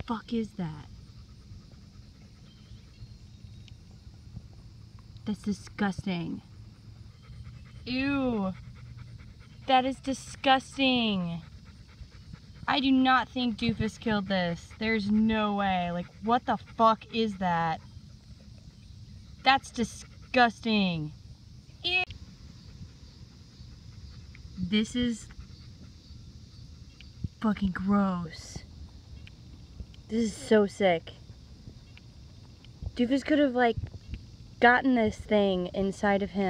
fuck is that? That's disgusting. Ew. That is disgusting. I do not think Doofus killed this. There's no way. Like, what the fuck is that? That's disgusting. Ew. This is fucking gross. This is so sick. Doofus could have, like, gotten this thing inside of him.